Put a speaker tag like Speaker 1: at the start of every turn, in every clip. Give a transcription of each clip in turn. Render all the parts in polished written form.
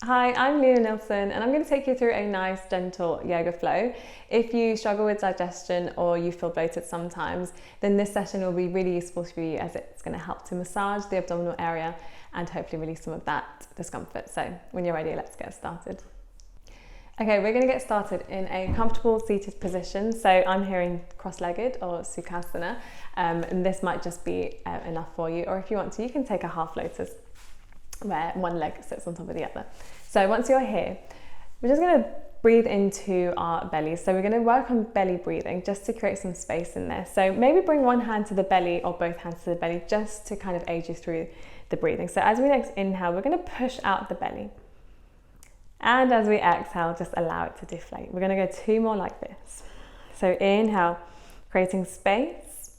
Speaker 1: Hi, I'm Lina Nielsen and I'm going to take you through a nice gentle yoga flow. If you struggle with digestion or you feel bloated sometimes, then this session will be really useful for you as it's going to help to massage the abdominal area and hopefully release some of that discomfort. So when you're ready, let's get started. Okay, we're going to get started in a comfortable seated position. So I'm here in cross-legged or Sukhasana, and this might just be enough for you, or if you want to, you can take a half lotus where one leg sits on top of the other. So once you're here, we're just going to breathe into our bellies. So we're going to work on belly breathing just to create some space in there. So maybe bring one hand to the belly or both hands to the belly just to kind of aid you through the breathing. So as we next inhale, we're going to push out the belly. And as we exhale, just allow it to deflate. We're going to go two more like this. So inhale, creating space.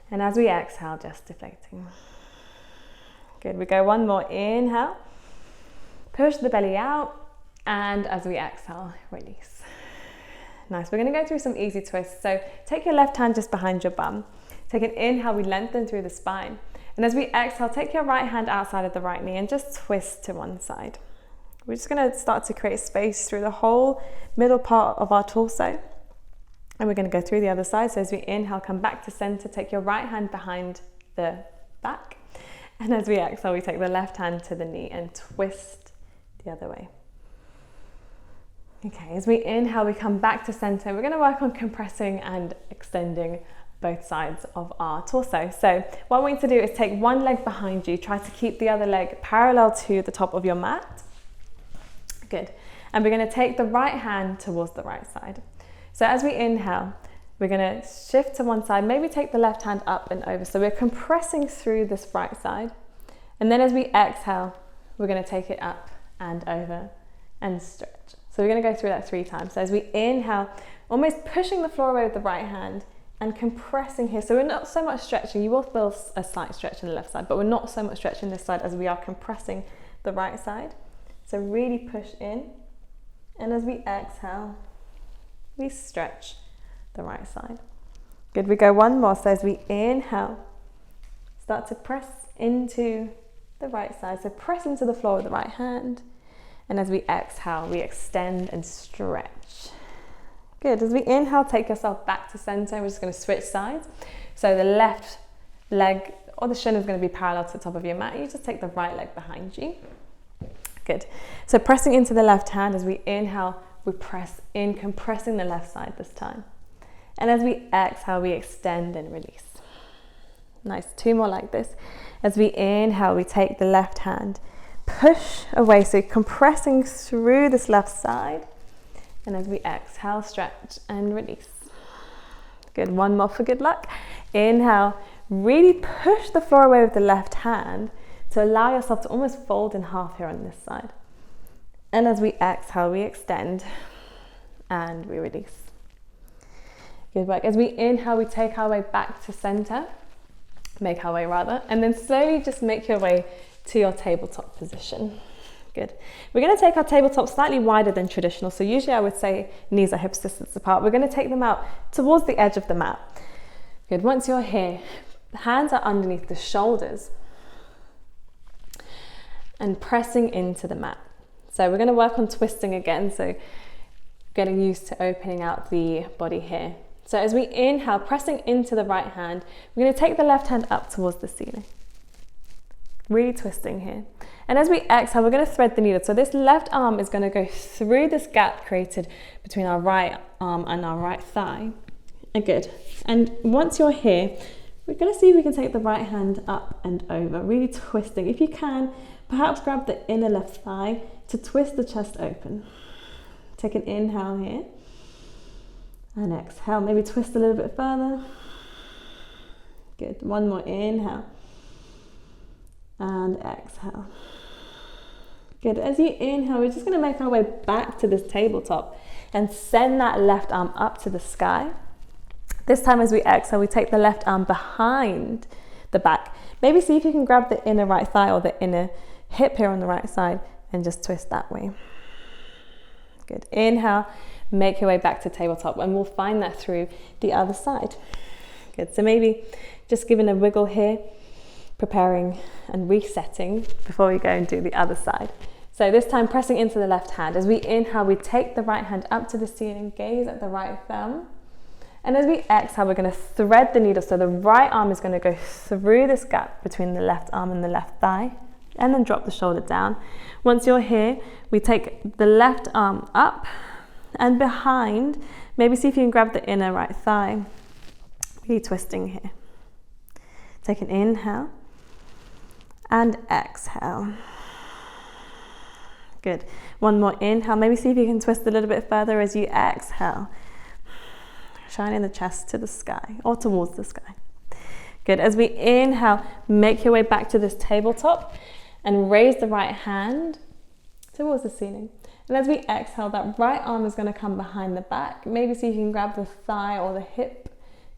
Speaker 1: And as we exhale, just deflating. Good, we go one more, inhale, push the belly out, and as we exhale, release. Nice, we're gonna go through some easy twists. So take your left hand just behind your bum. Take an inhale, we lengthen through the spine. And as we exhale, take your right hand outside of the right knee and just twist to one side. We're just gonna start to create space through the whole middle part of our torso. And we're gonna go through the other side. So as we inhale, come back to center, take your right hand behind the back. And as we exhale, we take the left hand to the knee and twist the other way. Okay, as we inhale, we come back to center. We're going to work on compressing and extending both sides of our torso. So what I want you to do is take one leg behind you. Try to keep the other leg parallel to the top of your mat. Good. And we're going to take the right hand towards the right side. So as we inhale, we're going to shift to one side, maybe take the left hand up and over. So we're compressing through this right side. And then as we exhale, we're going to take it up and over and stretch. So we're going to go through that 3 times. So as we inhale, almost pushing the floor away with the right hand and compressing here. So we're not so much stretching. You will feel a slight stretch on the left side, but we're not so much stretching this side as we are compressing the right side. So really push in. And as we exhale, we stretch the right side. Good, we go one more. So as we inhale, start to press into the right side. So press into the floor with the right hand. And as we exhale, we extend and stretch. Good, as we inhale, take yourself back to center. We're just going to switch sides. So the left leg or the shin is going to be parallel to the top of your mat. You just take the right leg behind you. Good, so pressing into the left hand. As we inhale, we press in, compressing the left side this time. And as we exhale, we extend and release. Nice, 2 more like this. As we inhale, we take the left hand, push away, so compressing through this left side. And as we exhale, stretch and release. Good, one more for good luck. Inhale, really push the floor away with the left hand to allow yourself to almost fold in half here on this side. And as we exhale, we extend and we release. Good work. As we inhale, we take our way back to center, make our way rather, and then slowly just make your way to your tabletop position. Good. We're going to take our tabletop slightly wider than traditional. So usually I would say knees are hips distance apart. We're going to take them out towards the edge of the mat. Good. Once you're here, the hands are underneath the shoulders and pressing into the mat. So we're going to work on twisting again. So getting used to opening out the body here. So as we inhale, pressing into the right hand, we're going to take the left hand up towards the ceiling. Really twisting here. And as we exhale, we're going to thread the needle. So this left arm is going to go through this gap created between our right arm and our right thigh. Good. And once you're here, we're going to see if we can take the right hand up and over, really twisting. If you can, perhaps grab the inner left thigh to twist the chest open. Take an inhale here. And exhale, maybe twist a little bit further. Good, one more inhale. And exhale. Good, as you inhale, we're just gonna make our way back to this tabletop and send that left arm up to the sky. This time as we exhale, we take the left arm behind the back. Maybe see if you can grab the inner right thigh or the inner hip here on the right side and just twist that way. Good, inhale. Make your way back to tabletop, and we'll find that through the other side. Good, so maybe just giving a wiggle here, preparing and resetting before we go and do the other side. So this time pressing into the left hand. As we inhale, we take the right hand up to the ceiling, gaze at the right thumb. And as we exhale, we're going to thread the needle. So the right arm is going to go through this gap between the left arm and the left thigh, and then drop the shoulder down. Once you're here, we take the left arm up and behind. Maybe see if you can grab the inner right thigh. Really twisting here. Take an inhale and exhale. Good. One more inhale. Maybe see if you can twist a little bit further as you exhale. Shining the chest to the sky or towards the sky. Good. As we inhale, make your way back to this tabletop and raise the right hand towards the ceiling. And as we exhale, that right arm is going to come behind the back. Maybe see if you can grab the thigh or the hip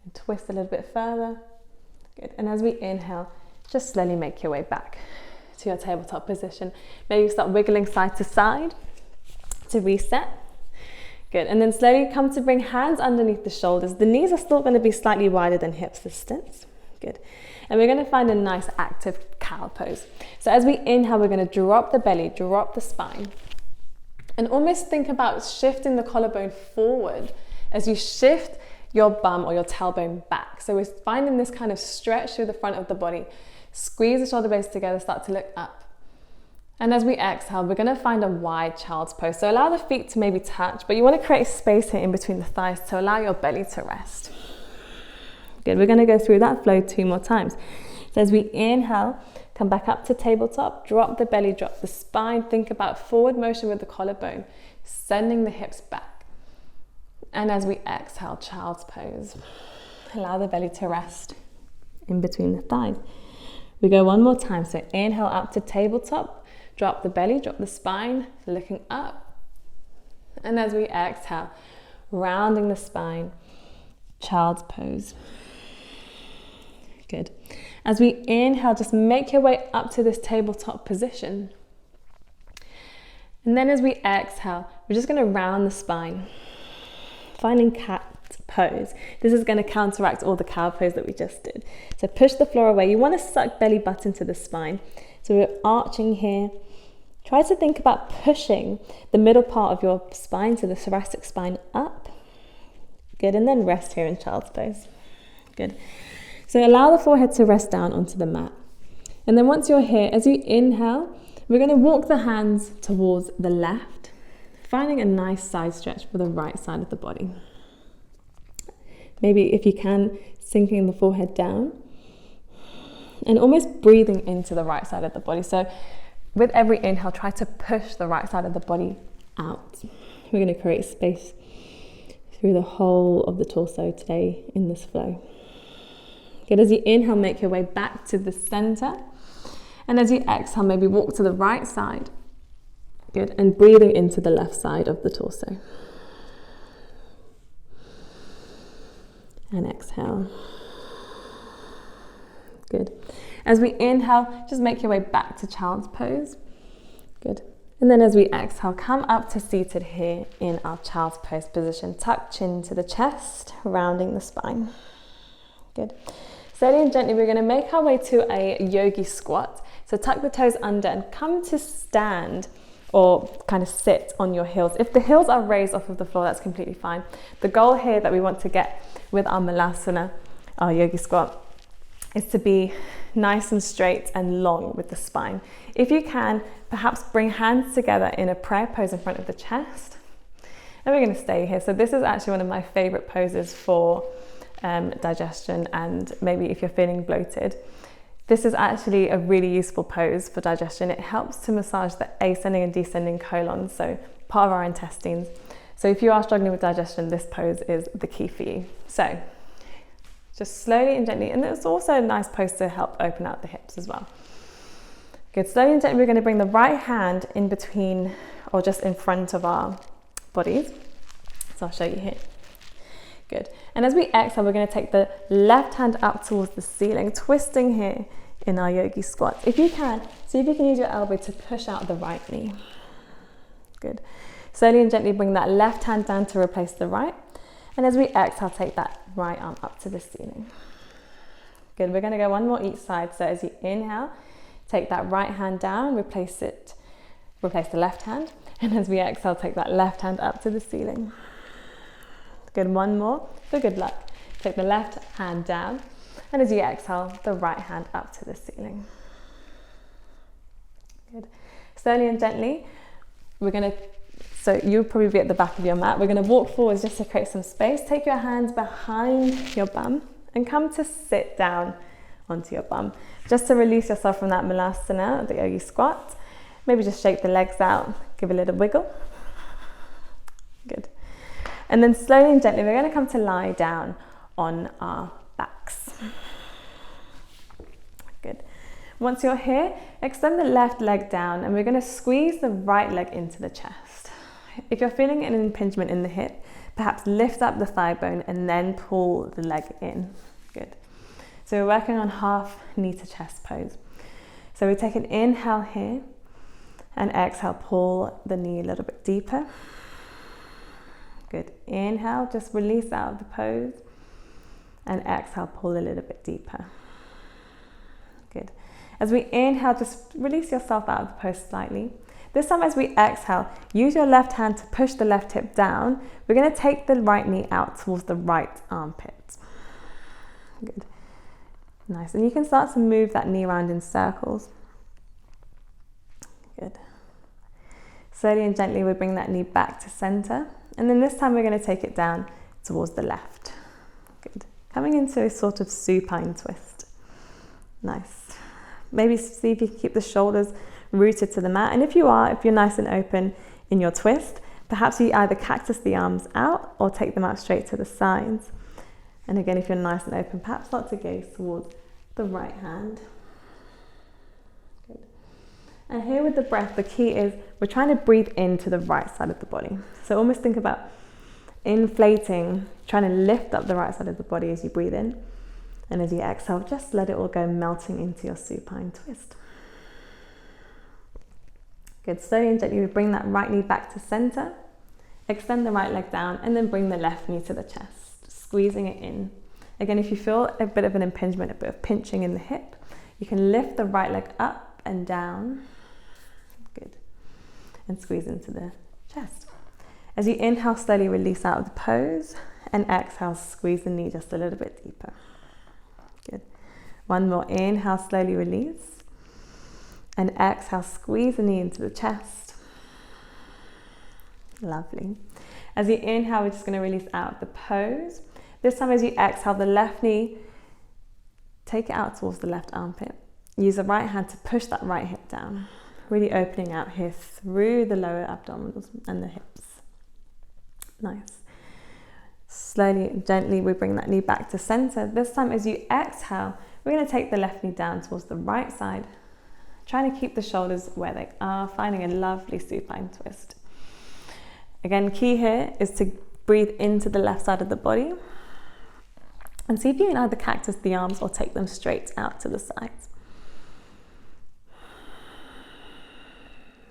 Speaker 1: and twist a little bit further. Good. And as we inhale, just slowly make your way back to your tabletop position. Maybe start wiggling side to side to reset. Good. And then slowly come to bring hands underneath the shoulders. The knees are still going to be slightly wider than hips distance. Good. And we're going to find a nice active cow pose. So as we inhale, we're going to drop the belly, drop the spine, and almost think about shifting the collarbone forward as you shift your bum or your tailbone back. So we're finding this kind of stretch through the front of the body. Squeeze the shoulder blades together, start to look up. And as we exhale, we're going to find a wide child's pose. So allow the feet to maybe touch, but you want to create space here in between the thighs to allow your belly to rest. Good, we're going to go through that flow 2 more times. So as we inhale, come back up to tabletop, drop the belly, drop the spine. Think about forward motion with the collarbone, sending the hips back. And as we exhale, child's pose. Allow the belly to rest in between the thighs. We go 1 more time. So inhale up to tabletop, drop the belly, drop the spine, looking up. And as we exhale, rounding the spine, child's pose. Good. As we inhale, just make your way up to this tabletop position. And then as we exhale, we're just going to round the spine, finding cat pose. This is going to counteract all the cow pose that we just did. So push the floor away. You want to suck belly button to the spine. So we're arching here. Try to think about pushing the middle part of your spine, so the thoracic spine, up. Good. And then rest here in child's pose. Good. So allow the forehead to rest down onto the mat. And then once you're here, as you inhale, we're going to walk the hands towards the left, finding a nice side stretch for the right side of the body. Maybe if you can, sinking the forehead down and almost breathing into the right side of the body. So with every inhale, try to push the right side of the body out. We're going to create space through the whole of the torso today in this flow. Good. As you inhale, make your way back to the center. And as you exhale, maybe walk to the right side. Good. And breathing into the left side of the torso. And exhale. Good. As we inhale, just make your way back to child's pose. Good. And then as we exhale, come up to seated here in our child's pose position. Tuck chin to the chest, rounding the spine. Good. Slowly and gently, we're going to make our way to a yogi squat. So tuck the toes under and come to stand or kind of sit on your heels. If the heels are raised off of the floor, that's completely fine. The goal here that we want to get with our malasana, our yogi squat, is to be nice and straight and long with the spine. If you can, perhaps bring hands together in a prayer pose in front of the chest. And we're going to stay here. So this is actually one of my favorite poses for digestion, and maybe if you're feeling bloated. This is actually a really useful pose for digestion. It helps to massage the ascending and descending colon, so part of our intestines. So if you are struggling with digestion, this pose is the key for you. So just slowly and gently, and it's also a nice pose to help open out the hips as well. Good. Slowly and gently, we're going to bring the right hand in between or just in front of our bodies. So I'll show you here. Good. And as we exhale, we're going to take the left hand up towards the ceiling, twisting here in our yogi squat. If you can, see if you can use your elbow to push out the right knee. Good. Slowly and gently bring that left hand down to replace the right. And as we exhale, take that right arm up to the ceiling. Good. We're going to go 1 more each side. So as you inhale, take that right hand down, replace it replace the left hand. And as we exhale, take that left hand up to the ceiling. Good, one more for good luck. Take the left hand down, and as you exhale, the right hand up to the ceiling. Good. Slowly and gently, so you'll probably be at the back of your mat. We're gonna walk forwards just to create some space. Take your hands behind your bum and come to sit down onto your bum. Just to release yourself from that malasana, the yogi squat. Maybe just shake the legs out, give a little wiggle. Good. And then slowly and gently, we're gonna come to lie down on our backs. Good. Once you're here, extend the left leg down and we're gonna squeeze the right leg into the chest. If you're feeling an impingement in the hip, perhaps lift up the thigh bone and then pull the leg in. Good. So we're working on half knee to chest pose. So we take an inhale here and exhale, pull the knee a little bit deeper. Good. Inhale, just release out of the pose. And exhale, pull a little bit deeper. Good. As we inhale, just release yourself out of the pose slightly. This time as we exhale, use your left hand to push the left hip down. We're going to take the right knee out towards the right armpit. Good. Nice. And you can start to move that knee around in circles. Good. Slowly and gently, we bring that knee back to center. And then this time we're going to take it down towards the left. Good. Coming into a sort of supine twist. Nice. Maybe see if you can keep the shoulders rooted to the mat. And if you're nice and open in your twist, perhaps you either cactus the arms out or take them out straight to the sides. And again, if you're nice and open, perhaps start to gaze towards the right hand. Good. And here with the breath, the key is we're trying to breathe into the right side of the body. So almost think about inflating, trying to lift up the right side of the body as you breathe in. And as you exhale, just let it all go melting into your supine twist. Good. Slowly and gently, we bring that right knee back to center. Extend the right leg down and then bring the left knee to the chest, squeezing it in. Again, if you feel a bit of an impingement, a bit of pinching in the hip, you can lift the right leg up and down. Good. And squeeze into the chest. As you inhale, slowly release out of the pose, and exhale, squeeze the knee just a little bit deeper. Good. One more. Inhale, slowly release, and exhale, squeeze the knee into the chest. Lovely. As you inhale, we're just going to release out of the pose. This time as you exhale, the left knee, take it out towards the left armpit. Use the right hand to push that right hip down, really opening out here through the lower abdominals and the hips. Nice. Slowly and gently, we bring that knee back to center. This time as you exhale, we're going to take the left knee down towards the right side, trying to keep the shoulders where they are, finding a lovely supine twist. Again, key here is to breathe into the left side of the body and see if you can either cactus the arms or take them straight out to the sides.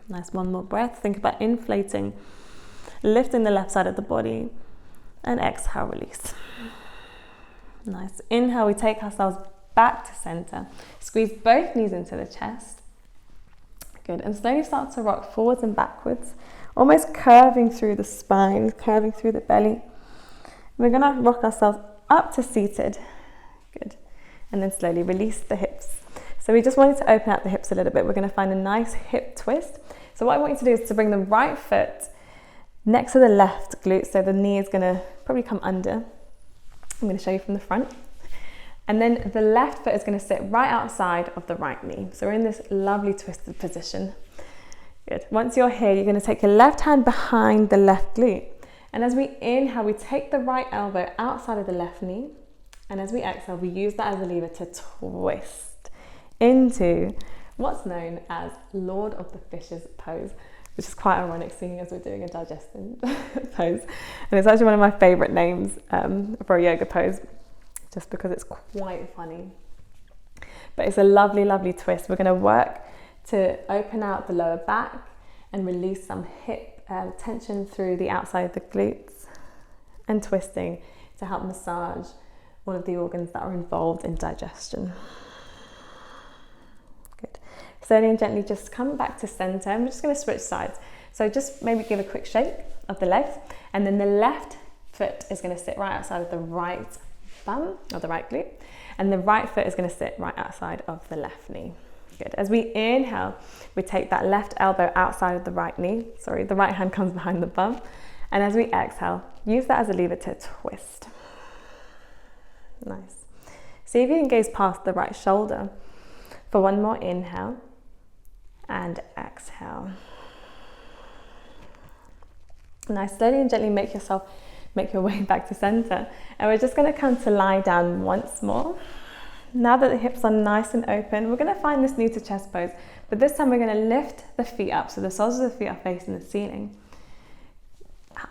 Speaker 1: Nice. One more breath. Think about inflating, lifting the left side of the body, and exhale, release. Nice. Inhale, we take ourselves back to center. Squeeze both knees into the chest. Good. And slowly start to rock forwards and backwards, almost curving through the spine, curving through the belly. We're going to rock ourselves up to seated. Good. And then slowly release the hips. So we just wanted to open out the hips a little bit. We're going to find a nice hip twist. So what I want you to do is to bring the right foot next to the left glute. So the knee is going to probably come under. I'm going to show you from the front. And then the left foot is going to sit right outside of the right knee. So we're in this lovely twisted position. Good. Once you're here, you're going to take your left hand behind the left glute. And as we inhale, we take the right elbow outside of the left knee. And as we exhale, we use that as a lever to twist into what's known as Lord of the Fishes pose, which is quite ironic seeing as we're doing a digestion pose. And it's actually one of my favorite names for a yoga pose, just because it's quite funny. But it's a lovely, lovely twist. We're going to work to open out the lower back and release some hip tension through the outside of the glutes, and twisting to help massage all of the organs that are involved in digestion. Good. Slowly and gently just come back to center. I'm just going to switch sides. So just maybe give a quick shake of the legs, and then the left foot is going to sit right outside of the right bum or the right glute, and the right foot is going to sit right outside of the left knee. Good. As we inhale, we take that left elbow outside of the right knee. Sorry, the right hand comes behind the bum. And as we exhale, use that as a lever to twist. Nice. See if you can gaze past the right shoulder for one more inhale and exhale. Nice. Slowly and gently make your way back to center. And we're just going to come to lie down once more. Now that the hips are nice and open, we're going to find this knee to chest pose, but this time we're going to lift the feet up so the soles of the feet are facing the ceiling.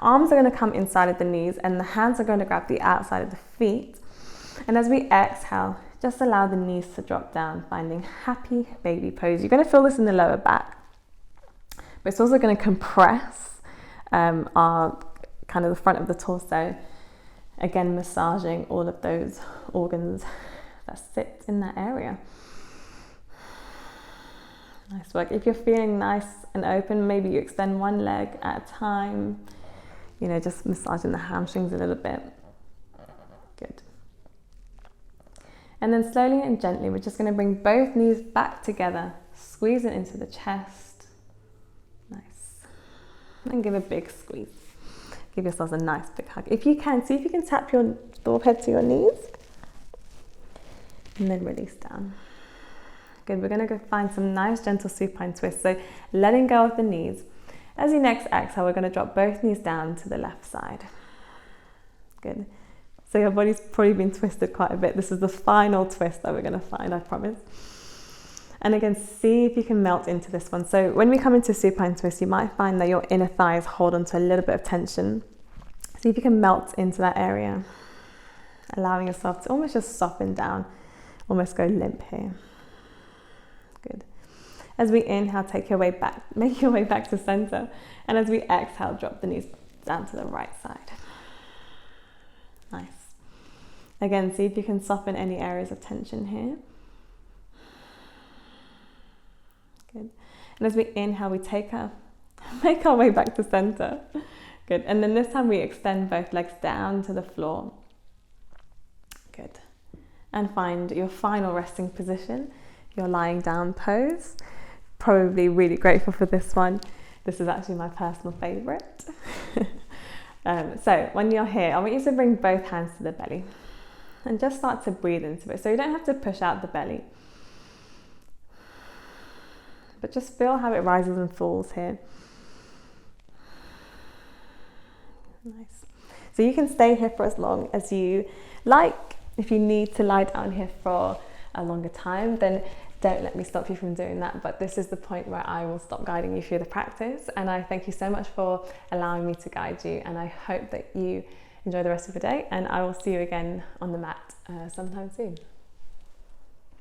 Speaker 1: Arms are going to come inside of the knees and the hands are going to grab the outside of the feet. And as we exhale, just allow the knees to drop down, finding happy baby pose. You're going to feel this in the lower back, but it's also going to compress our kind of the front of the torso, again massaging all of those organs that sit in that area. Nice work. If you're feeling nice and open, maybe you extend one leg at a time, you know, just massaging the hamstrings a little bit. Good. And then slowly and gently, we're just going to bring both knees back together, squeeze it into the chest. Nice. And give a big squeeze. Give yourselves a nice big hug. If you can, see if you can tap your forehead to your knees. And then release down. Good, we're going to go find some nice gentle supine twists. So letting go of the knees. As you next exhale, we're going to drop both knees down to the left side. Good. So your body's probably been twisted quite a bit. This is the final twist that we're going to find, I promise. And again, see if you can melt into this one. So when we come into supine twist, you might find that your inner thighs hold onto a little bit of tension. See if you can melt into that area, allowing yourself to almost just soften down, almost go limp here. Good. As we inhale, take your way back, make your way back to center. And as we exhale, drop the knees down to the right side. Nice. Again, see if you can soften any areas of tension here. Good. And as we inhale, we make our way back to center. Good. And then this time we extend both legs down to the floor. Good. And find your final resting position, your lying down pose. Probably really grateful for this one. This is actually my personal favorite. So when you're here, I want you to bring both hands to the belly and just start to breathe into it. So you don't have to push out the belly, but just feel how it rises and falls here. Nice. So you can stay here for as long as you like. If you need to lie down here for a longer time, then don't let me stop you from doing that. But this is the point where I will stop guiding you through the practice. And I thank you so much for allowing me to guide you. And I hope that you enjoy the rest of the day. And I will see you again on the mat sometime soon.